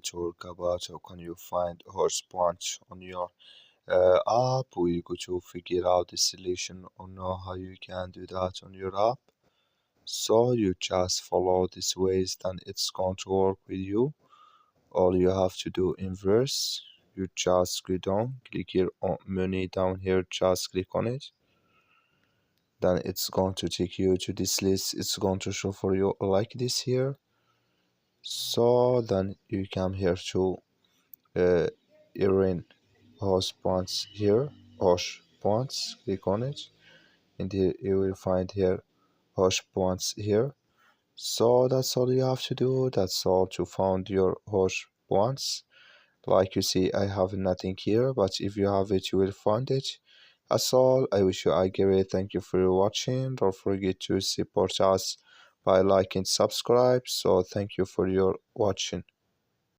talk about how can you find horse punch on your app. We're going to figure out the solution on how you can do that on your app. So you just follow these ways, then it's going to work with you. All you have to do inverse. You just go down, click here on money down here, just click on it. Then it's going to take you to this list. It's going to show for you like this here. So then you come here to uh, earn host points here, host points, click on it, and here you will find here host points here. So that's all you have to do. That's all to find your host points. Like you see, I have nothing here, but if you have it, you will find it. That's all. I wish you a great thank you for watching. Don't forget to support us by liking, subscribe. So thank you for your watching.